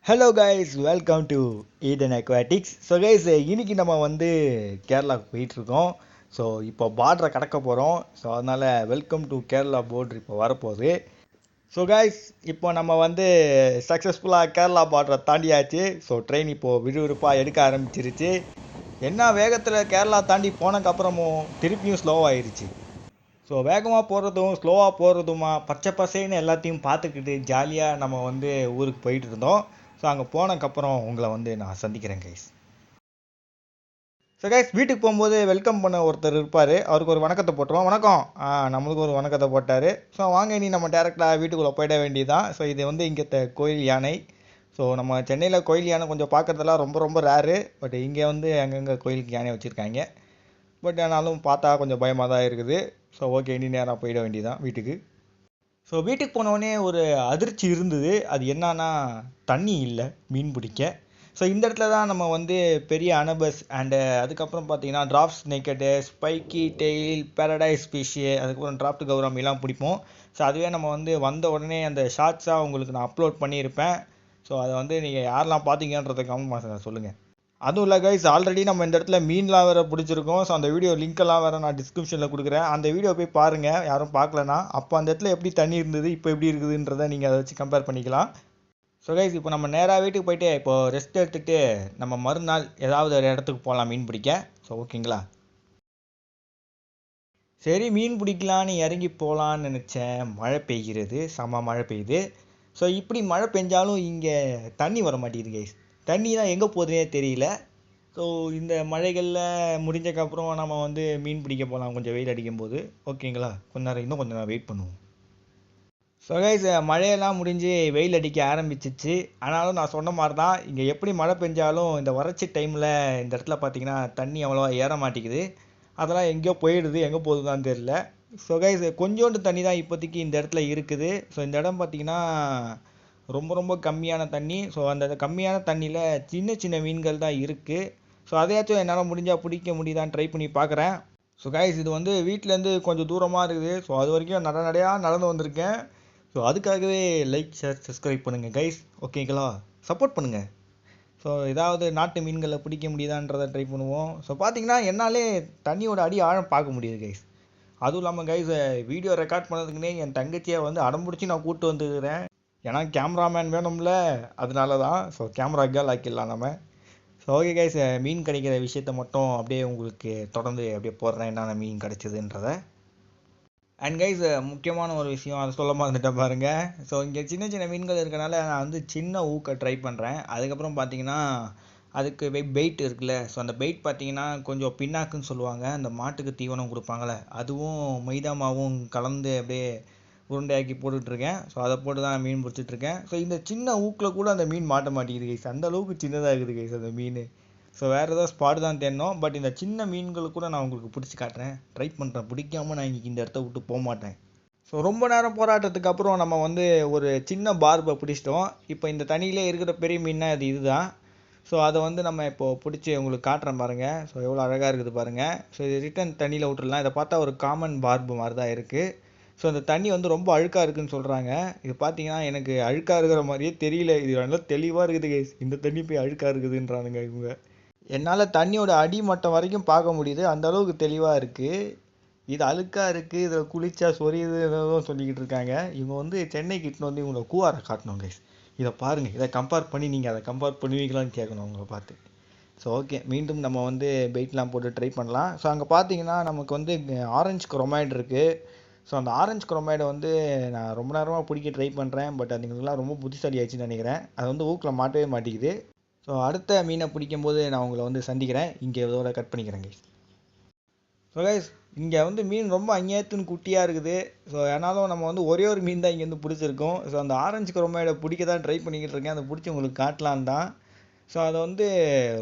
Hello guys, welcome to Eden aquatics. So guys, இன்னைக்கு நம்ம கேரளாவுக்கு போயிட்டுருக்கோம். ஸோ இப்போ பார்டரை கடக்க போகிறோம். ஸோ அதனால் வெல்கம் டு கேரளா பார்டர் இப்போ வரப்போகுது. ஸோ கைஸ், இப்போ நம்ம சக்ஸஸ்ஃபுல்லாக கேரளா பார்டரை தாண்டியாச்சு. ஸோ ட்ரெயின் இப்போது விறுவிறுப்பாக எடுக்க ஆரம்பிச்சிருச்சு. என்ன வேகத்தில் கேரளா தாண்டி போனதுக்கப்புறமும் திருப்பியும் ஸ்லோவாகிடுச்சு. ஸோ வேகமாக போகிறதும் ஸ்லோவாக போகிறதுமா பச்சை பசேன்னு எல்லாத்தையும் பார்த்துக்கிட்டு ஜாலியாக நம்ம ஊருக்கு போயிட்டு இருந்தோம். ஸோ அங்கே போனதுக்கப்புறம் உங்களை நான் சந்திக்கிறேன் கைஸ். ஸோ கைஸ், வீட்டுக்கு போகும்போது வெல்கம் பண்ண ஒருத்தர் இருப்பார். அவருக்கு ஒரு வணக்கத்தை போட்டுருவோம். வணக்கம். நம்மளுக்கு ஒரு வணக்கத்தை போட்டார். ஸோ வாங்க, இனி நம்ம டேரெக்டாக வீட்டுக்குள்ளே போயிட வேண்டியதுதான். ஸோ இது இங்கே கோயில் யானை. ஸோ நம்ம சென்னையில் கோயில் யானை கொஞ்சம் பார்க்குறதெல்லாம் ரொம்ப ரொம்ப ரேரு. பட் இங்கே அங்கங்கே கோயிலுக்கு யானை வச்சுருக்காங்க. பட் ஆனாலும் பார்த்தா கொஞ்சம் பயமாக தான் இருக்குது. ஸோ ஓகே, இனி நேராக போயிட வேண்டியதான் வீட்டுக்கு. ஸோ வீட்டுக்கு போனோடனே ஒரு அதிர்ச்சி இருந்தது. அது என்னன்னா, தண்ணி இல்லை மீன் பிடிக்க. ஸோ இந்த இடத்துல தான் நம்ம பெரிய அனபஸ் அண்டு அதுக்கப்புறம் பார்த்தீங்கன்னா டிராப்ஸ் நெக்கெட்டு, ஸ்பைக்கி டெயில், பேரடைஸ் ஃபிஷ்ஷு, அதுக்கப்புறம் டிராப்ட் கௌராமிலாம் பிடிப்போம். ஸோ அதுவே நம்ம வந்த உடனே அந்த ஷார்ட்ஸாக உங்களுக்கு நான் அப்லோட் பண்ணியிருப்பேன். ஸோ அதை நீங்கள் யாரெல்லாம் பார்த்தீங்கன்றதை கமெண்ட் சொல்லுங்கள். அதுவும் இல்லை கைஸ், ஆல்ரெடி நம்ம இந்த இடத்துல மீன்லாம் வேறு பிடிச்சிருக்கோம். ஸோ அந்த வீடியோ லிங்க்கெல்லாம் வேறு நான் டிஸ்கிரிப்ஷனில் கொடுக்குறேன். அந்த வீடியோ போய் பாருங்கள், யாரும் பார்க்கலனா. அப்போ அந்த இடத்துல எப்படி தண்ணி இருந்தது, இப்போ எப்படி இருக்குதுன்றதை நீங்கள் அதை வச்சு கம்பேர் பண்ணிக்கலாம். ஸோ கைஸ், இப்போ நம்ம நேராக வீட்டுக்கு போயிட்டு இப்போது ரெஸ்ட் எடுத்துகிட்டு நம்ம மறுநாள் ஏதாவது ஒரு இடத்துக்கு போகலாம் மீன் பிடிக்க. ஸோ ஓகேங்களா? சரி, மீன் பிடிக்கலான்னு இறங்கி போகலான்னு நினச்சேன். மழை பெய்கிறது, செம்ம மழை பெய்யுது. ஸோ இப்படி மழை பெஞ்சாலும் இங்கே தண்ணி வர மாட்டேங்குது கைஸ். தண்ணி தான் எங்கே போகுதுன்னே தெரியல. ஸோ இந்த மழைகளில் முடிஞ்சக்கப்புறம் நம்ம மீன் பிடிக்க போகலாம் கொஞ்சம் வெயில் அடிக்கும்போது. ஓகேங்களா? இன்னும் கொஞ்சம் நேரம் வெயிட் பண்ணுவோம். ஸோ கைஸ், மழையெல்லாம் முடிஞ்சு வெயில் அடிக்க ஆரம்பிச்சிச்சு. ஆனாலும் நான் சொன்ன மாதிரி தான், இங்கே எப்படி மழை பெஞ்சாலும் இந்த வறட்சி டைமில் இந்த இடத்துல பார்த்தீங்கன்னா தண்ணி அவ்வளோவா ஏற மாட்டேங்குது. அதெல்லாம் எங்கேயோ போயிடுது, எங்கே போகுதுன்னு தெரியல. ஸோ கைஸ், கொஞ்சோண்டு தண்ணி தான் இப்போதைக்கு இந்த இடத்துல இருக்குது. ஸோ இந்த இடம் பார்த்தீங்கன்னா ரொம்ப ரொம்ப கம்மியான தண்ணி. ஸோ அந்த கம்மியான தண்ணியில் சின்ன சின்ன மீன்கள் தான் இருக்குது. ஸோ அதையாச்சும் என்னால் முடிஞ்சால் பிடிக்க முடியுதான்னு ட்ரை பண்ணி பார்க்குறேன். ஸோ கைஸ், இது வீட்டிலேருந்து கொஞ்சம் தூரமாக இருக்குது. ஸோ அது வரைக்கும் நடையாக நடந்து வந்திருக்கேன். ஸோ அதுக்காகவே லைக், ஷேர், சப்ஸ்கிரைப் பண்ணுங்கள் கைஸ். ஓகேங்களா? சப்போர்ட் பண்ணுங்கள். ஸோ ஏதாவது நாட்டு மீன்களை பிடிக்க முடியுதான்றதை ட்ரை பண்ணுவோம். ஸோ பார்த்தீங்கன்னா என்னாலே தண்ணியோட அடி ஆழம் பார்க்க முடியுது கைஸ். அதுவும் இல்லாமல் கைஸ், வீடியோ ரெக்கார்ட் பண்ணதுக்குன்னே என் தங்கச்சியை அடம்பிடிச்சி நான் கூப்பிட்டு வந்துக்கிறேன். ஏன்னா கேமராமேன் வேணும்ல, அதனால தான். ஸோ கேமரா கேர்ள் ஆக்கிடலாம் நம்ம. ஸோ ஓகே கைஸ், மீன் கிடைக்கிற விஷயத்த மட்டும் அப்படியே உங்களுக்கு தொடர்ந்து அப்படியே போடுறேன், என்னென்ன மீன் கிடைச்சதுன்றதை. அண்ட் கைஸ், முக்கியமான ஒரு விஷயம், அதை சொல்ல மறந்துட்டேன் பாருங்கள். ஸோ இங்கே சின்ன சின்ன மீன்கள் இருக்கனால நான் சின்ன ஊக்க ட்ரை பண்ணுறேன். அதுக்கப்புறம் பார்த்தீங்கன்னா அதுக்கு பெயிட் இருக்குல்ல. ஸோ அந்த பெயிட் பார்த்தீங்கன்னா கொஞ்சம் பின்னாக்குன்னு சொல்லுவாங்க, அந்த மாட்டுக்கு தீவனம் கொடுப்பாங்களே, அதுவும் மைதா மாவும் கலந்து அப்படியே உருண்டையாக்கி போட்டுட்ருக்கேன். ஸோ அதை போட்டு தான் மீன் பிடிச்சிட்ருக்கேன். ஸோ இந்த சின்ன ஊக்கில் கூட அந்த மீன் மாட்ட மாட்டேங்குது கைஸ். அந்த அளவுக்கு சின்னதாக இருக்குது கைஸ் அந்த மீன். ஸோ வேறு ஏதாவது ஸ்பாட் தான் தேடணும். பட் இந்த சின்ன மீன்கள் கூட நான் உங்களுக்கு பிடிச்சி காட்டுறேன், ட்ரை பண்ணுறேன். பிடிக்காமல் நான் இன்றைக்கி இந்த இடத்த விட்டு போக மாட்டேன். ஸோ ரொம்ப நேரம் போராட்டத்துக்கு அப்புறம் நம்ம ஒரு சின்ன பார்பை பிடிச்சிட்டோம். இப்போ இந்த தண்ணியிலே இருக்கிற பெரிய மீன்னா அது இதுதான். ஸோ அதை நம்ம இப்போது பிடிச்சி உங்களுக்கு காட்டுறேன் பாருங்கள். ஸோ எவ்வளோ அழகாக இருக்குது பாருங்கள். ஸோ இது ரிட்டன் தண்ணியில் விட்டுடலாம். இதை பார்த்தா ஒரு காமன் பார்பு மாதிரி தான் இருக்குது. ஸோ அந்த தண்ணி ரொம்ப அழுக்காக இருக்குதுன்னு சொல்கிறாங்க. இது பார்த்தீங்கன்னா எனக்கு அழுக்காக இருக்கிற மாதிரியே தெரியல. இது நல்லா தெளிவாக இருக்குது கைஸ். இந்த தண்ணி போய் அழுக்காக இருக்குதுன்றானுங்க இவங்க. என்னால் தண்ணியோட அடிமட்டம் வரைக்கும் பார்க்க முடியுது, அந்த அளவுக்கு தெளிவாக இருக்குது. இது அழுக்காக இருக்குது, இதில் குளிச்சா சொரியுதுன்னு சொல்லிக்கிட்டு இருக்காங்க. இவங்க சென்னைக்கு இட்டுன்னு இவங்களை கூவாரை காட்டணும் கைஸ். இதை பாருங்கள், இதை கம்பேர் பண்ணி நீங்கள் அதை கம்பேர் பண்ணுவீங்களான்னு கேட்கணும் அவங்கள பார்த்து. ஸோ ஓகே, மீண்டும் நம்ம பெயிட்லாம் போட்டு ட்ரை பண்ணலாம். ஸோ அங்கே பார்த்தீங்கன்னா நமக்கு ஆரஞ்சு குரோமைட் இருக்குது. ஸோ அந்த ஆரஞ்சு குரோமைடை நான் ரொம்ப நேரமாக பிடிக்க ட்ரை பண்ணுறேன். பட் அதுங்களுக்குலாம் ரொம்ப புத்திசாலி ஆயிடுச்சுன்னு நினைக்கிறேன். அது ஊக்கில் மாட்டவே மாட்டேங்குது. ஸோ அடுத்த மீனை பிடிக்கும்போது நான் உங்களை சந்திக்கிறேன். இங்கே இதோட கட் பண்ணிக்கிறேன் கைஸ். ஸோ கைஸ், இங்கே மீன் ரொம்ப அங்கேயத்துன்னு குட்டியாக இருக்குது. ஸோ ஆனாலும் நம்ம ஒரே ஒரு மீன் தான் இங்கேருந்து பிடிச்சிருக்கோம். ஸோ அந்த ஆரஞ்சு குரோமைடை பிடிக்க தான் ட்ரை பண்ணிக்கிட்டு இருக்கேன். அதை பிடிச்சி உங்களுக்கு காட்டலான் தான். ஸோ அதை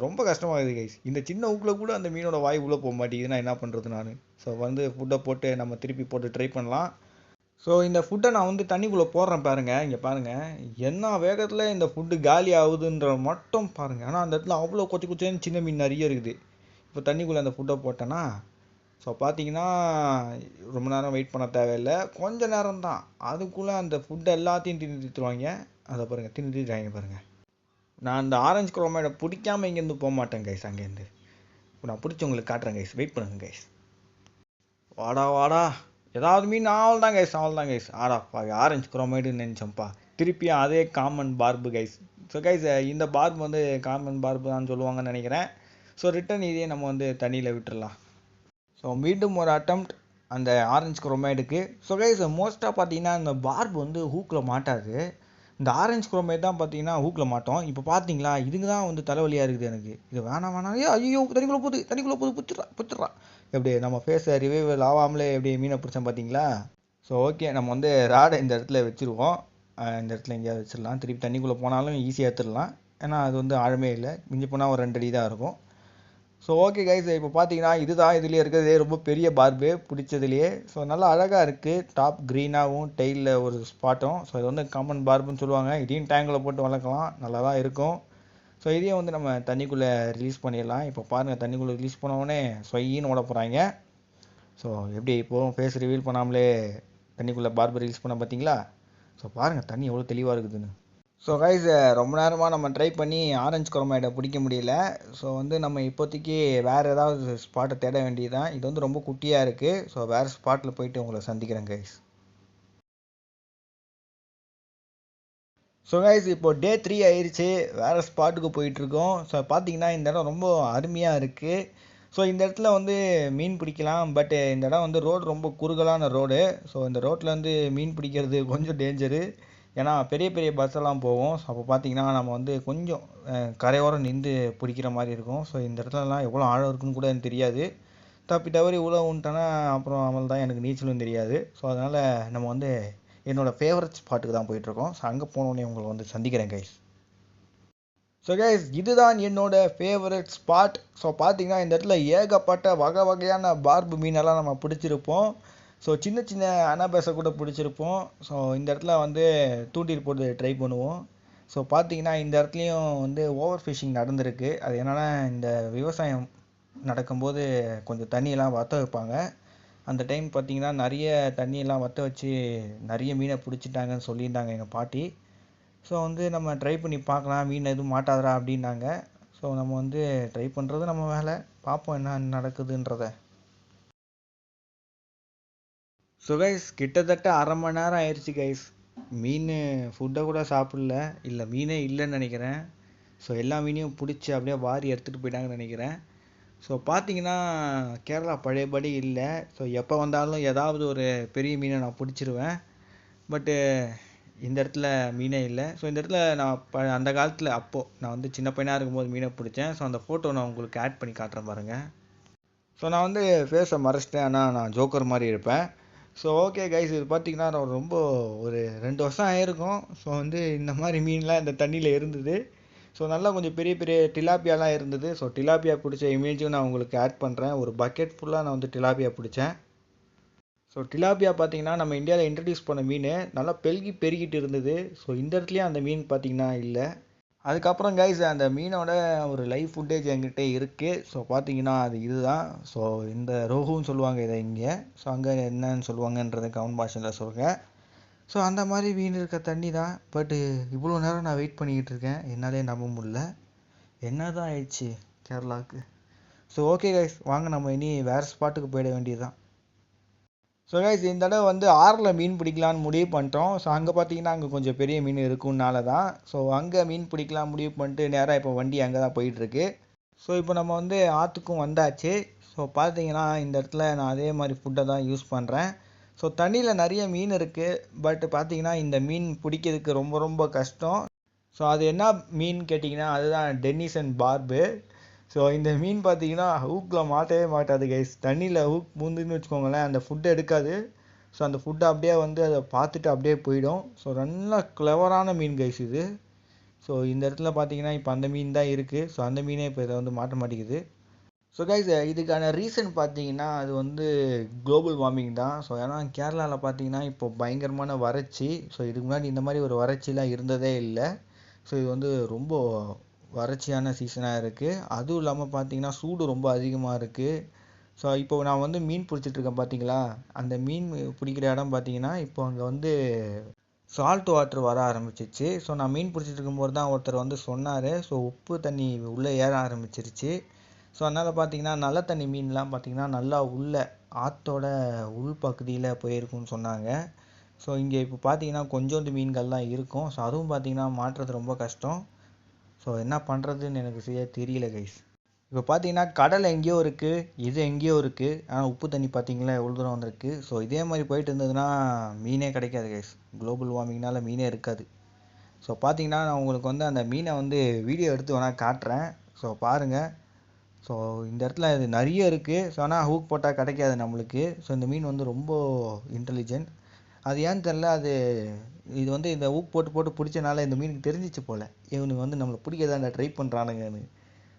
ரொம்ப கஷ்டமாகுது கைஸ். இந்த சின்ன ஊக்கில் கூட அந்த மீனோட வாய் உள்ளே போக மாட்டேங்குது. நான் என்ன பண்ணுறது நான்? ஸோ ஃபுட்டை போட்டு நம்ம திருப்பி போட்டு ட்ரை பண்ணலாம். ஸோ இந்த ஃபுட்டை நான் தண்ணிக்குள்ளே போடுறேன் பாருங்கள். இங்கே பாருங்கள், என்ன வேகத்தில் இந்த ஃபுட்டு காலி ஆகுதுன்ற மட்டும் பாருங்கள். ஆனால் அந்த இடத்துல அவ்வளோ கொச்சேன்னு சின்ன மீன் நிறைய இருக்குது. இப்போ தண்ணிக்குள்ளே அந்த ஃபுட்டை போட்டேன்னா ஸோ பார்த்தீங்கன்னா ரொம்ப நேரம் வெயிட் பண்ண தேவையில்லை, கொஞ்சம் நேரம் தான். அதுக்குள்ளே அந்த ஃபுட்டை எல்லாத்தையும் தின்னு தீர்த்துருவாங்க. அதை பாருங்கள், தின்னு தீர்த்துறாங்க பாருங்கள். நான் அந்த ஆரஞ்சு குரோமைடை பிடிக்காம இங்கேருந்து போக மாட்டேன் கைஸ். அங்கேருந்து இப்போ நான் பிடிச்சி உங்களுக்கு காட்டுறேன் கைஸ், வெயிட் பண்ணுங்க கைஸ். வாடா வாடா, ஏதாவது மீன் ஆள் தான் கைஸ், ஆள் தான் கைஸ். ஆடாப்பா ஆரஞ்சு குரோமைடுன்னு நினச்சோம்ப்பா. திருப்பியும் அதே common barb guys. So guys இந்த பார்பு வந்து காமன் பார்பு தான் சொல்லுவாங்கன்னு நினைக்கிறேன். ஸோ ரிட்டன் இதையே நம்ம வந்து தண்ணியில் விட்டுடலாம். ஸோ மீண்டும் ஒரு அட்டம்ப்ட் அந்த ஆரஞ்சு குரோமைடுக்கு. ஸோ கைஸ் மோஸ்ட்டாக பார்த்தீங்கன்னா இந்த பார்பு வந்து ஹூக்கில் மாட்டாது. இந்த ஆரஞ்சு குரோமைட் தான் பார்த்தீங்கன்னா ஹூக்கில் மாட்டோம். இப்போ பார்த்தீங்களா, இதுங்க தான் வந்து தலைவலியாக இருக்குது எனக்கு. இது வேணாம் வேணாம், ஐயோ தண்ணிக்குள்ளே போகுது புத்துடுறா. எப்படி நம்ம ஃபேஸை ரிவைவல் ஆகாமலே எப்படி மீனை பிடிச்சோம் பார்த்தீங்களா. ஸோ ஓகே, நம்ம வந்து ராடை இந்த இடத்துல வச்சுருவோம். இந்த இடத்துல எங்கேயாவது வச்சிடலாம். திருப்பி தண்ணிக்குள்ளே போனாலும் ஈஸியாக எடுத்துடலாம். ஏன்னா அது வந்து ஆழமே இல்லை, மிஞ்சி போனால் ஒரு 2 அடி தான் இருக்கும். ஸோ ஓகே கைஸ், இப்போ பார்த்தீங்கன்னா இதுதான் இதுலேயே இருக்கிறதே ரொம்ப பெரிய பார்பு பிடிச்சதுலேயே. ஸோ நல்லா அழகாக இருக்குது, டாப் க்ரீனாகவும் டெய்லில் ஒரு ஸ்பாட்டும். ஸோ இது வந்து காமன் பார்புன்னு சொல்லுவாங்க. இதையும் டேங்கில் போட்டு வளர்க்கலாம், நல்லா தான் இருக்கும். ஸோ இதையும் வந்து நம்ம தண்ணிக்குள்ளே ரிலீஸ் பண்ணிடலாம். இப்போ பாருங்கள், தண்ணிக்குள்ளே ரிலீஸ் பண்ணவுடனே சொயின்னு ஓட போகிறாங்க. ஸோ எப்படி இப்போது ஃபேஸ் ரிவீல் பண்ணாமலே தண்ணிக்குள்ளே பார்பு ரிலீஸ் பண்ண பார்த்தீங்களா. ஸோ பாருங்கள் தண்ணி எவ்வளோ தெளிவாக இருக்குதுன்னு. ஸோ கைஸ் ரொம்ப நேரமாக நம்ம ட்ரை பண்ணி ஆரஞ்சு குரோமைடை பிடிக்க முடியல. ஸோ வந்து நம்ம இப்போதைக்கு வேறு ஏதாவது ஸ்பாட்டை தேட வேண்டியதுதான். இது வந்து ரொம்ப குட்டியாக இருக்குது. ஸோ வேறு ஸ்பாட்டில் போயிட்டு உங்களை சந்திக்கிறேன் கைஸ். ஸோ கைஸ் இப்போ டே 3 ஆயிடுச்சு, வேறு ஸ்பாட்டுக்கு போயிட்டுருக்கோம். ஸோ பார்த்தீங்கன்னா இந்த இடம் ரொம்ப அருமையாக இருக்குது. ஸோ இந்த இடத்துல வந்து மீன் பிடிக்கலாம். பட் இந்த இடம் வந்து ரோடு ரொம்ப குறுகலான ரோடு. ஸோ இந்த ரோட்டில் வந்து மீன் பிடிக்கிறது கொஞ்சம் டேஞ்சரு. ஏன்னா பெரிய பெரிய பஸ்ஸெல்லாம் போகும். ஸோ அப்போ பார்த்தீங்கன்னா நம்ம வந்து கொஞ்சம் கரையோரம் நின்று பிடிக்கிற மாதிரி இருக்கும். ஸோ இந்த இடத்துலலாம் எவ்வளோ ஆழம் இருக்குன்னு கூட எனக்கு தெரியாது. தப்பி தவறி உள்ள விட்டோன்னா அப்புறம் அவள் தான், எனக்கு நீச்சலும் தெரியாது. ஸோ அதனால் நம்ம வந்து என்னோடய ஃபேவரட் ஸ்பாட்டுக்கு தான் போயிட்டுருக்கோம். ஸோ அங்கே போனோடனே உங்களை வந்து சந்திக்கிறேன் கைஸ். ஸோ கைஸ் இதுதான் என்னோடய ஃபேவரட் ஸ்பாட். ஸோ பார்த்தீங்கன்னா இந்த இடத்துல ஏகப்பட்ட வகை வகையான பார்பு மீனெல்லாம் நம்ம பிடிச்சிருப்போம். ஸோ சின்ன சின்ன அனாபேஸை கூட பிடிச்சிருப்போம். ஸோ இந்த இடத்துல வந்து தூண்டில் போட்டு ட்ரை பண்ணுவோம். ஸோ பார்த்தீங்கன்னா இந்த இடத்துலையும் வந்து ஓவர் ஃபிஷிங் நடந்திருக்கு. அது என்னென்னா, இந்த விவசாயம் நடக்கும்போது கொஞ்சம் தண்ணியெல்லாம் வற்ற வைப்பாங்க. அந்த டைம் பார்த்தீங்கன்னா நிறைய தண்ணியெல்லாம் வற்ற வச்சு நிறைய மீனை பிடிச்சிட்டாங்கன்னு சொல்லியிருந்தாங்க எங்கள் பாட்டி. ஸோ வந்து நம்ம ட்ரை பண்ணி பார்க்கலாம், மீன் எதுவும் மாட்டாதரா அப்படின்னாங்க. ஸோ நம்ம வந்து ட்ரை பண்ணுறது நம்ம வேலை, பார்ப்போம் என்ன நடக்குதுன்றதை. ஸோ கைஸ் கிட்டத்தட்ட 1/2 மணி நேரம் ஆயிடுச்சு கைஸ். மீன் ஃபுட்டை கூட சாப்பிடல, இல்லை மீனே இல்லைன்னு நினைக்கிறேன். ஸோ எல்லா மீனையும் பிடிச்சி அப்படியே வாரி எடுத்துகிட்டு போயிட்டாங்கன்னு நினைக்கிறேன். ஸோ பார்த்தீங்கன்னா கேரளா பழையபடி இல்லை. ஸோ எப்போ வந்தாலும் ஏதாவது ஒரு பெரிய மீனை நான் பிடிச்சிருவேன். பட்டு இந்த இடத்துல மீனே இல்லை. ஸோ இந்த இடத்துல நான் அந்த காலத்தில் அப்போது நான் வந்து சின்ன பையனாக இருக்கும்போது மீனை பிடிச்சேன். ஸோ அந்த ஃபோட்டோ நான் உங்களுக்கு ஆட் பண்ணி காட்டுறேன் பாருங்கள். ஸோ நான் வந்து ஃபேஸை மறைச்சிட்டேன், ஆனால் நான் ஜோக்கர் மாதிரி இருப்பேன். ஸோ ஓகே கைஸ், இது பார்த்தீங்கன்னா நான் ரொம்ப ஒரு 2 வருஷம் ஆகிருக்கும். ஸோ வந்து இந்த மாதிரி மீன்லாம் இந்த தண்ணியில் இருந்தது. ஸோ நல்லா கொஞ்சம் பெரிய பெரிய டிலாப்பியாலாம் இருந்தது. ஸோ டிலாப்பியா பிடிச்ச இமேஜும் நான் உங்களுக்கு ஆட் பண்ணுறேன். ஒரு பக்கெட் ஃபுல்லாக நான் வந்து டிலாப்பியா பிடிச்சேன். ஸோ டிலாப்பியா பார்த்தீங்கன்னா நம்ம இந்தியாவில் இன்ட்ரடியூஸ் பண்ண மீன், நல்லா பெருகிட்டு இருந்தது. ஸோ இந்த இடத்துலையும் அந்த மீன் பார்த்தீங்கன்னா இல்லை. அதுக்கப்புறம் கைஸ் அந்த மீனோட ஒரு லைவ் ஃபுட்டேஜ் என்கிட்ட இருக்குது. ஸோ பார்த்தீங்கன்னா அது இதுதான். ஸோ இந்த ரோஹுன்னு சொல்லுவாங்க இதை இங்கே. ஸோ அங்கே என்னன்னு சொல்லுவாங்கன்றதை கவுன் பாஷனில் சொல்கிறேன். ஸோ அந்த மாதிரி மீன் இருக்க தண்ணி தான். பட்டு இவ்வளோ நேரம் நான் வெயிட் பண்ணிக்கிட்டு இருக்கேன், என்னாலே நம்ப முடியல. என்ன தான் ஆயிடுச்சு கேரளாவுக்கு. ஸோ ஓகே கைஸ், வாங்க நம்ம இனி வேறு ஸ்பாட்டுக்கு போயிட வேண்டியது தான். ஸோ கைஸ் இந்த தடவை வந்து ஆறில் மீன் பிடிக்கலான்னு முடிவு பண்ணிட்டோம். ஸோ அங்கே பார்த்தீங்கன்னா அங்கே கொஞ்சம் பெரிய மீன் இருக்கும்னால தான். ஸோ அங்கே மீன் பிடிக்கலாம் முடிவு பண்ணிட்டு நேராக இப்போ வண்டி அங்கே தான் போயிட்டுருக்கு. ஸோ இப்போ நம்ம வந்து ஆற்றுக்கும் வந்தாச்சு. ஸோ பார்த்தீங்கன்னா இந்த இடத்துல நான் அதே மாதிரி ஃபுட்டை தான் யூஸ் பண்ணுறேன். ஸோ தண்ணியில் நிறைய மீன் இருக்குது. பட் பார்த்தீங்கன்னா இந்த மீன் பிடிக்கிறதுக்கு ரொம்ப ரொம்ப கஷ்டம். ஸோ அது என்ன மீன் கேட்டிங்கன்னா அதுதான் டென்னிசன் பார்பு. ஸோ இந்த மீன் பார்த்தீங்கன்னா ஹூக்கில் மாட்டவே மாட்டாது கைஸ். தண்ணியில் ஹூக் பூந்துன்னு வச்சுக்கோங்களேன், அந்த ஃபுட்டை எடுக்காது. ஸோ அந்த ஃபுட்டை அப்படியே வந்து அதை பார்த்துட்டு அப்படியே போயிடும். ஸோ நல்லா கிளவரான மீன் கைஸ் இது. ஸோ இந்த இடத்துல பார்த்தீங்கன்னா இப்போ அந்த மீன் தான் இருக்குது. ஸோ அந்த மீனே இப்போ இதை வந்து மாட்ட மாட்டேங்குது. ஸோ கைஸ் இதுக்கான ரீசன் பார்த்தீங்கன்னா அது வந்து குளோபல் வார்மிங் தான். ஸோ ஏன்னா கேரளாவில் பார்த்தீங்கன்னா இப்போ பயங்கரமான வறட்சி. ஸோ இதுக்கு முன்னாடி இந்த மாதிரி ஒரு வறட்சிலாம் இருந்ததே இல்லை. ஸோ இது வந்து ரொம்ப வறட்சியான சீசனாக இருக்குது. அதுவும் இல்லாமல் பார்த்தீங்கன்னா சூடு ரொம்ப அதிகமாக இருக்குது. ஸோ இப்போ நான் வந்து மீன் பிடிச்சிட்ருக்கேன் பார்த்தீங்களா, அந்த மீன் பிடிக்கிற இடம் பார்த்தீங்கன்னா இப்போ அங்கே வந்து சால்ட் வாட்டர் வர ஆரம்பிச்சிச்சு. ஸோ நான் மீன் பிடிச்சிட்டு இருக்கும்போது தான் ஒருத்தர் வந்து சொன்னார். ஸோ உப்பு தண்ணி உள்ளே ஏற ஆரம்பிச்சிருச்சு. ஸோ அதனால் பார்த்தீங்கன்னா நல்ல தண்ணி மீன்லாம் பார்த்தீங்கன்னா நல்லா உள்ள ஆற்றோட உள் பகுதியில் போயிருக்குன்னு சொன்னாங்க. ஸோ இங்கே இப்போ பார்த்தீங்கன்னா கொஞ்சோண்டு மீன்கள்லாம் இருக்கும். ஸோ அதுவும் பார்த்தீங்கன்னா மாட்டுறது ரொம்ப கஷ்டம். ஸோ என்ன பண்ணுறதுன்னு எனக்கு சரியா தெரியல கைஸ். இப்போ பார்த்தீங்கன்னா கடல் எங்கேயோ இருக்குது, இது எங்கேயோ இருக்குது. ஆனால் உப்பு தண்ணி பார்த்தீங்களா எவ்வளோ தூரம் வந்திருக்கு. ஸோ இதே மாதிரி போயிட்டு இருந்ததுன்னா மீனே கிடைக்காது கைஸ். குளோபல் வார்மிங்னால மீனே இருக்காது. ஸோ பார்த்தீங்கன்னா நான் உங்களுக்கு வந்து அந்த மீனை வந்து வீடியோ எடுத்து வேணால் காட்டுறேன். ஸோ பாருங்கள். ஸோ இந்த இடத்துல இது நிறைய இருக்குது. ஸோ ஆனால் ஹூக் போட்டால் கிடைக்காது நம்மளுக்கு. ஸோ இந்த மீன் வந்து ரொம்ப இன்டெலிஜென்ட். அது ஏன்னு தெரில, அது இது வந்து இந்த ஹூக் போட்டு போட்டு பிடிச்சனால இந்த மீனுக்கு தெரிஞ்சிச்சு போல், இவனுக்கு வந்து நம்மளை பிடிக்கதாண்ட ட்ரை பண்ணுறானுங்கன்னு.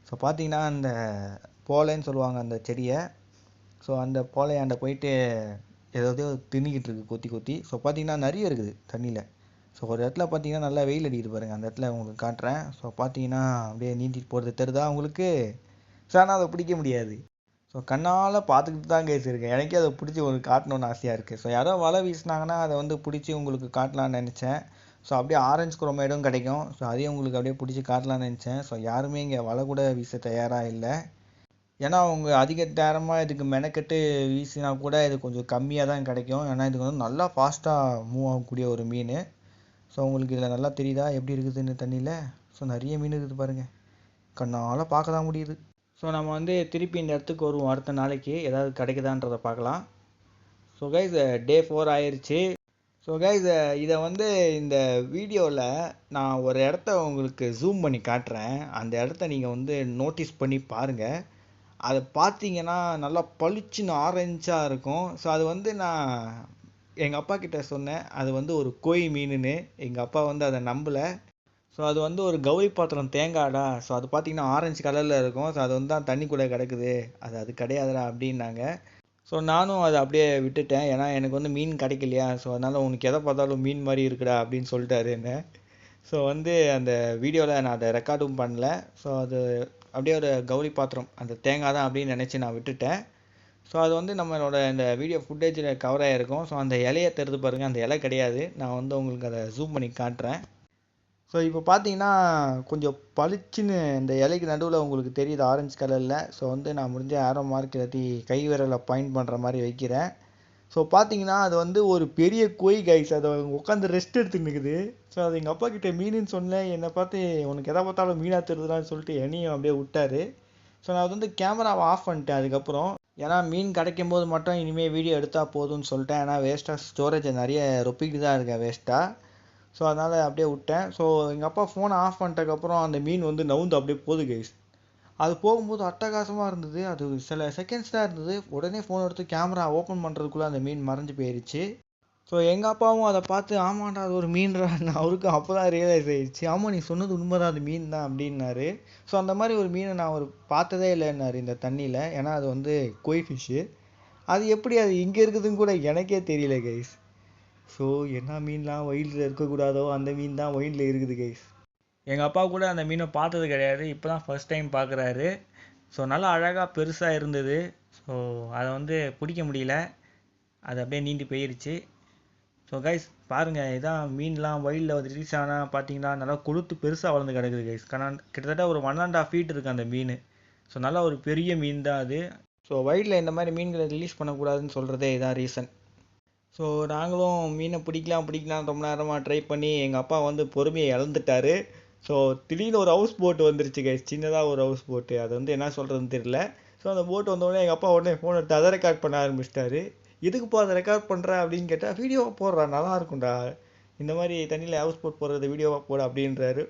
ஸோ பார்த்தீங்கன்னா அந்த போலைன்னு சொல்லுவாங்க அந்த செடியை. ஸோ அந்த போலையாண்ட போயிட்டு ஏதாவது தின்னிக்கிட்டு இருக்குது கொத்தி கொத்தி. ஸோ பார்த்தீங்கன்னா நிறைய இருக்குது தண்ணியில். ஸோ ஒரு இடத்துல பார்த்தீங்கன்னா நல்லா வெயில் அடிக்குது பாருங்கள். அந்த இடத்துல உங்களுக்கு காட்டுறேன். ஸோ பார்த்தீங்கன்னா அப்படியே நீந்திட்டு போகிறது தெரியுதா உங்களுக்கு. ஸோ ஆனால் அதை பிடிக்க முடியாது. ஸோ கண்ணால் பார்த்துக்கிட்டு தான் கேஸ் இருக்கேன். எனக்கே அதை பிடிச்சி உங்களுக்கு காட்டணுன்னு ஆசையாக இருக்குது. ஸோ யாரோ வலை வீசினாங்கன்னா அதை வந்து பிடிச்சி உங்களுக்கு காட்டலான்னு நினச்சேன். ஸோ அப்படியே ஆரஞ்சு குரோமேடும் கிடைக்கும். ஸோ அதையும் உங்களுக்கு அப்படியே பிடிச்சி காட்டலான்னு நினச்சேன். ஸோ யாருமே இங்கே வலை கூட வீச தயாராக இல்லை. ஏன்னா அவங்க அதிக நேரமாக இதுக்கு மெனக்கெட்டு வீசினா கூட இது கொஞ்சம் கம்மியாக தான் கிடைக்கும். ஏன்னா இதுக்கு வந்து நல்லா ஃபாஸ்ட்டாக மூவ் ஆகக்கூடிய ஒரு மீன். ஸோ உங்களுக்கு இதில் நல்லா தெரியுதா எப்படி இருக்குதுன்னு தண்ணியில். ஸோ நிறைய மீன் இருக்குது பாருங்கள். கண்ணால் பார்க்க தான் முடியுது. ஸோ நம்ம வந்து திருப்பி இந்த இடத்துக்கு வருவோம். அடுத்த நாளைக்கு ஏதாவது கிடைக்குதான்றதை பார்க்கலாம். ஸோ கைஸ் டே 4 ஆயிடுச்சு. ஸோ கைஸ் இதை வந்து இந்த வீடியோவில் நான் ஒரு இடத்த உங்களுக்கு ஜூம் பண்ணி காட்டுறேன். அந்த இடத்த நீங்கள் வந்து நோட்டீஸ் பண்ணி பாருங்கள். அதை பார்த்தீங்கன்னா நல்லா பளிச்சுன்னு ஆரஞ்சாக இருக்கும். ஸோ அது வந்து நான் எங்கள் அப்பா கிட்ட சொன்னேன், அது வந்து ஒரு கோய் மீனுன்னு. எங்கள் அப்பா வந்து அதை நம்பலை. ஸோ அது வந்து ஒரு கௌரி பாத்திரம் தேங்காடா. ஸோ அது பார்த்தீங்கன்னா ஆரஞ்சு கலரில் இருக்கும். ஸோ அது வந்து தான் தண்ணிக்குள்ளே கிடக்குது, அது கிடையாதுடா அப்படின்னாங்க. ஸோ நானும் அதை அப்படியே விட்டுட்டேன். ஏன்னா எனக்கு வந்து மீன் கிடைக்கலையா. ஸோ அதனால் உனக்கு எதை பார்த்தாலும் மீன் மாதிரி இருக்குடா அப்படின்னு சொல்லிட்டாரு என்ன. ஸோ வந்து அந்த வீடியோவில் நான் அதை ரெக்கார்டும் பண்ணல. ஸோ அது அப்படியே ஒரு கௌரி பாத்திரம் அந்த தேங்காய் தான் அப்படின்னு நினச்சி நான் விட்டுட்டேன். ஸோ அது வந்து நம்மளோட இந்த வீடியோ ஃபுட்டேஜில் கவர் ஆகிருக்கும். ஸோ அந்த இலையை தெரிந்து பாருங்கள், அந்த இலை கிடையாது. நான் வந்து உங்களுக்கு அதை ஜூம் பண்ணி காட்டுறேன். ஸோ இப்போ பார்த்தீங்கன்னா கொஞ்சம் பளிச்சுன்னு இந்த இலைக்கு நடுவில் உங்களுக்கு தெரியுது ஆரஞ்சு கலரில். ஸோ வந்து நான் முடிஞ்ச ஆரோ மார்க் இல்லாட்டி கை விரலை பாயிண்ட் பண்ணுற மாதிரி வைக்கிறேன். ஸோ பார்த்தீங்கன்னா அது வந்து ஒரு பெரிய கோய் கைஸ். அதை உட்காந்து ரெஸ்ட் எடுத்துன்னு இருக்குது. ஸோ அது எங்கள் அப்பா கிட்டே மீனுன்னு சொன்னேன். என்னை பார்த்து உனக்கு எதை பார்த்தாலும் மீனாக தெரியுதுலான்னு சொல்லிட்டு என்னையும் அப்படியே விட்டாரு. ஸோ நான் அது வந்து கேமராவை ஆஃப் பண்ணிட்டேன் அதுக்கப்புறம். ஏன்னா மீன் கிடைக்கும் போது மட்டும் இனிமேல் வீடியோ எடுத்தால் போதும்னு சொல்லிட்டேன். ஏன்னா வேஸ்ட்டாக ஸ்டோரேஜை நிறைய ரொப்பிக்கிட்டு தான் இருக்கேன் வேஸ்ட்டாக. ஸோ அதனால் அப்படியே விட்டேன். ஸோ எங்கள் அப்பா ஃபோனை ஆஃப் பண்ணிட்டதுக்கப்புறம் அந்த மீன் வந்து நவுந்து அப்படியே போகுது கைஸ். அது போகும்போது அட்டகாசமாக இருந்தது. அது சில செகண்ட்ஸ் தான் இருந்தது. உடனே ஃபோன் எடுத்து கேமரா ஓப்பன் பண்ணுறதுக்குள்ளே அந்த மீன் மறைஞ்சு போயிடுச்சு. ஸோ எங்கள் அப்பாவும் அதை பார்த்து ஆமாண்டா அது ஒரு மீன்றான்னு அவருக்கும் அப்போ தான் ரியலைஸ் ஆகிடுச்சு. ஆமாம் நீ சொன்னது உண்மைதான், அது மீன் தான் அப்படின்னாரு. ஸோ அந்த மாதிரி ஒரு மீனை நான் பார்த்ததே இல்லைன்னாரு இந்த தண்ணியில். ஏன்னா அது வந்து கோய் ஃபிஷ்ஷு. அது எப்படி அது இங்கே இருக்குதுன்னு கூட எனக்கே தெரியல கைஸ். ஸோ என்ன மீன்லாம் ஒயிலில் இருக்கக்கூடாதோ அந்த மீன் தான் ஒயிலில் இருக்குது கைஸ். எங்கள் அப்பா கூட அந்த மீனை பார்த்தது கிடையாது. இப்போ தான் ஃபர்ஸ்ட் டைம் பார்க்குறாரு. ஸோ நல்லா அழகாக பெருசாக இருந்தது. ஸோ அதை வந்து பிடிக்க முடியல, அது அப்படியே நீந்தி போயிருச்சு. ஸோ கைஸ் பாருங்கள், இதான் மீன்லாம் ஒயிலில் வந்து ரிலீஸ் ஆனால் பார்த்தீங்கன்னா நல்லா கொழுத்து பெருசாக வளர்ந்து கிடக்குது கைஸ். கிட்டத்தட்ட ஒரு 1.5 feet இருக்குது அந்த மீன். ஸோ நல்லா ஒரு பெரிய மீன் தான் அது. ஸோ ஒயிலில் இந்த மாதிரி மீன்களை ரிலீஸ் பண்ணக்கூடாதுன்னு சொல்கிறதே இதான் ரீசன். ஸோ நாங்களும் மீனை பிடிக்கலாம் ரொம்ப நேரமாக ட்ரை பண்ணி எங்கள் அப்பா வந்து பொறுமையை இழந்துட்டார். ஸோ திடீர்னு ஒரு ஹவுஸ் போட்டு வந்துருச்சு கைஸ், சின்னதாக ஒரு ஹவுஸ் போட்டு. அது வந்து என்ன சொல்கிறதுன்னு தெரியல. ஸோ அந்த போட்டு வந்தோடனே எங்கள் அப்பா உடனே ஃபோன் எடுத்து அதை ரெக்கார்ட் பண்ண ஆரம்பிச்சிட்டாரு. எதுக்குப்பா அதை ரெக்கார்ட் பண்ணுற அப்படின்னு கேட்டால், வீடியோவாக போடுறா நல்லா இருக்கும்டா, இந்த மாதிரி தண்ணியில் ஹவுஸ் போட் போடுறது வீடியோவாக போட அப்படின்றாரு.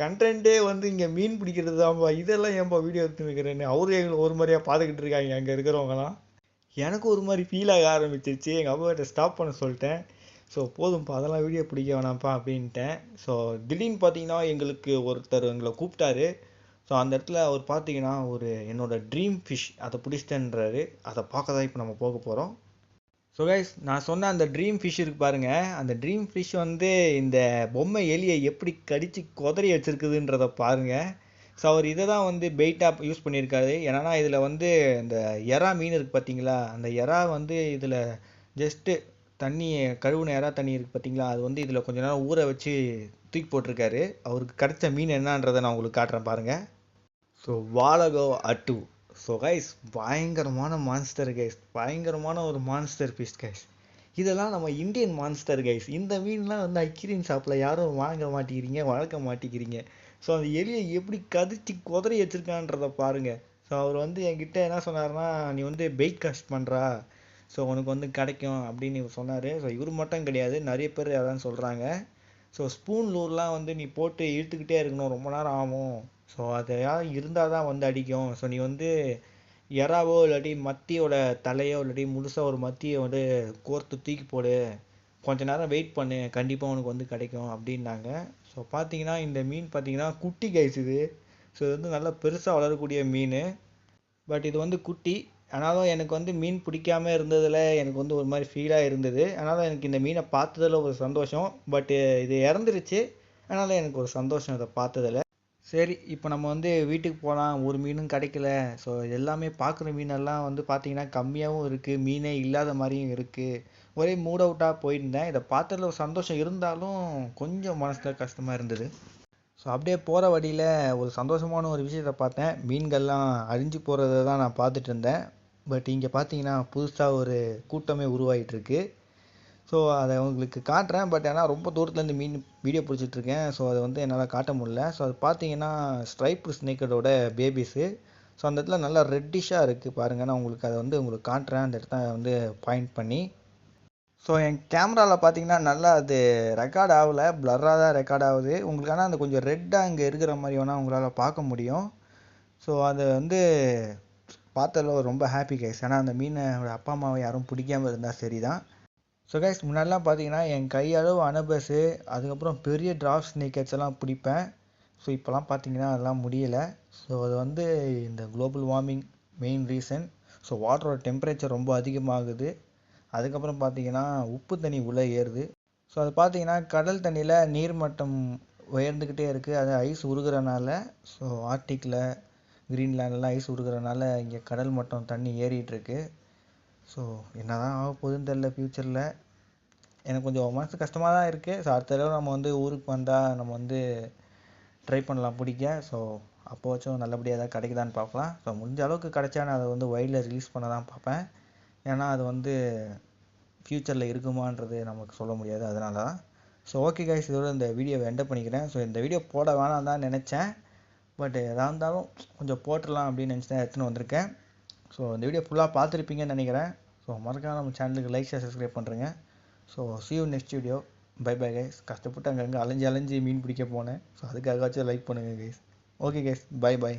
கண்டென்ட்டே வந்து இங்கே மீன் பிடிக்கிறது தான்ப்பா, இதெல்லாம் ஏன்ப்பா வீடியோ எடுத்து வைக்கிறேன்னு அவரு எங்களை ஒரு மாதிரியாக பார்த்துக்கிட்டு இருக்காங்க அங்கே இருக்கிறவங்களாம். எனக்கு ஒரு மாதிரி ஃபீல் ஆக ஆரம்பிச்சிருச்சு. எங்கள் அப்பா கிட்ட ஸ்டாப் பண்ண சொல்லிட்டேன். ஸோ போதும்ப்பா அதெல்லாம் வீடியோ பிடிக்க வேணாம்ப்பா அப்படின்ட்டேன். ஸோ திடீர்னு பார்த்தீங்கன்னா எங்களுக்கு ஒருத்தர் எங்களை கூப்பிட்டாரு. ஸோ அந்த இடத்துல அவர் பார்த்தீங்கன்னா ஒரு என்னோடய ட்ரீம் ஃபிஷ் அதை பிடிச்சிட்டேன்றாரு. அதை பார்க்க தான் இப்போ நம்ம போக போகிறோம். ஸோ கைஸ் நான் சொன்ன அந்த ட்ரீம் ஃபிஷ் இருக்குது பாருங்கள். அந்த ட்ரீம் ஃபிஷ் வந்து இந்த பொம்மை எலியை எப்படி கடித்து கொதறி வச்சுருக்குதுன்றதை பாருங்கள். ஸோ அவர் இதை தான் வந்து பெயிட்டாக யூஸ் பண்ணியிருக்காரு. ஏன்னா இதில் வந்து இந்த எறா மீன் இருக்குது பார்த்தீங்களா, அந்த எறா வந்து இதில் ஜஸ்ட்டு தண்ணி கழுவுன எறா தண்ணி இருக்குது பார்த்தீங்களா, அது வந்து இதில் கொஞ்ச நேரம் ஊற வச்சு தூக்கி போட்டிருக்காரு. அவருக்கு கிடைச்ச மீன் என்னன்றதை நான் உங்களுக்கு காட்டுறேன் பாருங்கள். ஸோ வாலகோ அட்டு. ஸோ கைஸ் பயங்கரமான மான்ஸ்டர் கைஸ், பயங்கரமான ஒரு மான்ஸ்டர் பீஸ் கைஸ். இதெல்லாம் நம்ம இந்தியன் மான்ஸ்டர் கைஸ். இந்த மீன்லாம் வந்து அக்யூரியம் ஷாப்பில் யாரும் வாங்க மாட்டேங்கிறீங்க, வளர்க்க மாட்டேங்கிறீங்க. ஸோ அந்த எலியை எப்படி கதிச்சு குதறி வச்சிருக்கான்றதை பாருங்கள். ஸோ அவர் வந்து என்கிட்ட என்ன சொன்னார்னா, நீ வந்து பெயிட் காஸ்ட் பண்ணுறா, ஸோ உனக்கு வந்து கிடைக்கும் அப்படின்னு இவர் சொன்னார். ஸோ இவர் மட்டும் கிடையாது, நிறைய பேர் அதான் சொல்கிறாங்க. ஸோ ஸ்பூன் லூர்லாம் வந்து நீ போட்டு இழுத்துக்கிட்டே இருக்கணும், ரொம்ப நேரம் ஆகும். ஸோ அதையாவது இருந்தால் தான் வந்து அடிக்கும். ஸோ நீ வந்து எறாவோ இல்லாட்டி மத்தியோட தலையோ இல்லாட்டி முழுசாக ஒரு மத்தியை வந்து கோர்த்து தூக்கி போடு, கொஞ்ச நேரம் வெயிட் பண்ணு, கண்டிப்பாக உனக்கு வந்து கிடைக்கும் அப்படின்னாங்க. ஸோ பார்த்தீங்கன்னா இந்த மீன் பார்த்தீங்கன்னா குட்டி கைஸ் இது. ஸோ இது வந்து நல்லா பெருசாக வளரக்கூடிய மீன். பட் இது வந்து குட்டி. ஆனாலும் எனக்கு வந்து மீன் பிடிக்காம இருந்ததில் எனக்கு வந்து ஒரு மாதிரி ஃபீலாக இருந்தது. அதனால் எனக்கு இந்த மீனை பார்த்ததில் ஒரு சந்தோஷம். பட்டு இது இறந்துருச்சு, அதனால் எனக்கு ஒரு சந்தோஷம் இதை பார்த்ததில். சரி, இப்போ நம்ம வந்து வீட்டுக்கு போகலாம். ஒரு மீனும் கிடைக்கல. ஸோ எல்லாமே பார்க்குற மீனெல்லாம் வந்து பார்த்தீங்கன்னா கம்மியாகவும் இருக்குது, மீனே இல்லாத மாதிரியும் இருக்குது. ஒரே மூட் அவுட்டாக போயிருந்தேன். இதை பார்த்ததில் ஒரு சந்தோஷம் இருந்தாலும் கொஞ்சம் மனசில் கஷ்டமாக இருந்தது. ஸோ அப்படியே போகிற வழியில் ஒரு சந்தோஷமான ஒரு விஷயத்தை பார்த்தேன். மீன்கள்லாம் அழிஞ்சு போகிறத தான் நான் பார்த்துட்டு இருந்தேன். பட் இங்கே பார்த்தீங்கன்னா புதுசாக ஒரு கூட்டமே உருவாகிட்டுருக்கு. ஸோ அதை உங்களுக்கு காட்டுறேன். பட் ஆனால் ரொம்ப தூரத்துலேருந்து மீன் வீடியோ பிடிச்சிட்ருக்கேன். ஸோ அதை வந்து என்னால் காட்ட முடியல. ஸோ அது பார்த்தீங்கன்னா ஸ்ட்ரைப் ஸ்னேக்கடோட பேபிஸு. ஸோ அந்த இடத்துல நல்லா ரெட்டிஷாக இருக்குது பாருங்கள். நான் உங்களுக்கு அதை வந்து உங்களுக்கு காட்டுறேன், அந்த இடத்த வந்து பாயிண்ட் பண்ணி. ஸோ என் கேமராவில் பார்த்தீங்கன்னா நல்லா அது ரெக்கார்ட் ஆகலை, ப்ளர்ராக தான் ரெக்கார்ட் ஆகுது உங்களுக்கு. ஆனால் அந்த கொஞ்சம் ரெட்டாக அங்கே இருக்கிற மாதிரி வேணால் உங்களால் பார்க்க முடியும். ஸோ அதை வந்து பார்த்ததில் ரொம்ப ஹாப்பி கைஸ். ஏன்னா அந்த மீனோட அப்பா அம்மாவை யாரும் பிடிக்காமல் இருந்தால் சரி தான். ஸோ கைஸ் முன்னாடிலாம் பார்த்தீங்கன்னா என் கையளவு அனபஸு, அதுக்கப்புறம் பெரிய டிராப் ஸ்னேக்கர்ஸ் எல்லாம் பிடிப்பேன். ஸோ இப்போலாம் பார்த்தீங்கன்னா அதெல்லாம் முடியலை. ஸோ அது வந்து இந்த global warming main reason. So வாட்டரோட டெம்பரேச்சர் ரொம்ப அதிகமாகுது. அதுக்கப்புறம் பார்த்தீங்கன்னா உப்பு தண்ணி உள்ளே ஏறுது. ஸோ அது பார்த்தீங்கன்னா கடல் தண்ணியில் நீர்மட்டம் உயர்ந்துக்கிட்டே இருக்குது. அது ஐஸ் உருகிறனால. ஸோ ஆர்டிக்கில் கிரீன்லேண்ட்லாம் ஐஸ் உருகிறனால இங்கே கடல் மட்டம் தண்ணி ஏறிட்டுருக்கு. ஸோ என்ன தான் ஆக போகுதுன்னு தெரில ஃப்யூச்சரில். எனக்கு கொஞ்சம் மனசு கஷ்டமாக தான் இருக்குது. ஸோ அடுத்த தடவை நம்ம வந்து ஊருக்கு வந்தால் நம்ம வந்து ட்ரை பண்ணலாம் பிடிக்க. ஸோ அப்போ வச்சும் நல்லபடியாக எதாவது கிடைக்குதான்னு பார்க்கலாம். ஸோ முடிஞ்ச அளவுக்கு கிடைச்சா நான் அதை வந்து வைல்டில் ரிலீஸ் பண்ண தான் பார்ப்பேன். ஏன்னா அது வந்து ஃப்யூச்சரில் இருக்குமான்றது நமக்கு சொல்ல முடியாது, அதனால தான். ஸோ ஓகே கைஸ், இதோட இந்த வீடியோவை எண்ட் பண்ணிக்கிறேன். ஸோ இந்த வீடியோ போட வேணாம் தான் நினச்சேன். பட் எதாக இருந்தாலும் கொஞ்சம் போட்டுடலாம் அப்படின்னு நினச்சி தான் எடுத்துன்னு வந்திருக்கேன். ஸோ இந்த வீடியோ ஃபுல்லாக பார்த்துருப்பீங்கன்னு நினைக்கிறேன். ஸோ மறக்காம நம்ம சேனலுக்கு லைக் ஷேர் சப்ஸ்கிரைப் பண்ணுறேங்க. So see you next video. Bye bye guys. கஷ்டப்பட்டு அங்கங்கே அலைஞ்சு மீன் பிடிக்க போனேன். ஸோ அதுக்காகவாச்சும் லைக் பண்ணுங்கள் guys. Okay guys, bye by.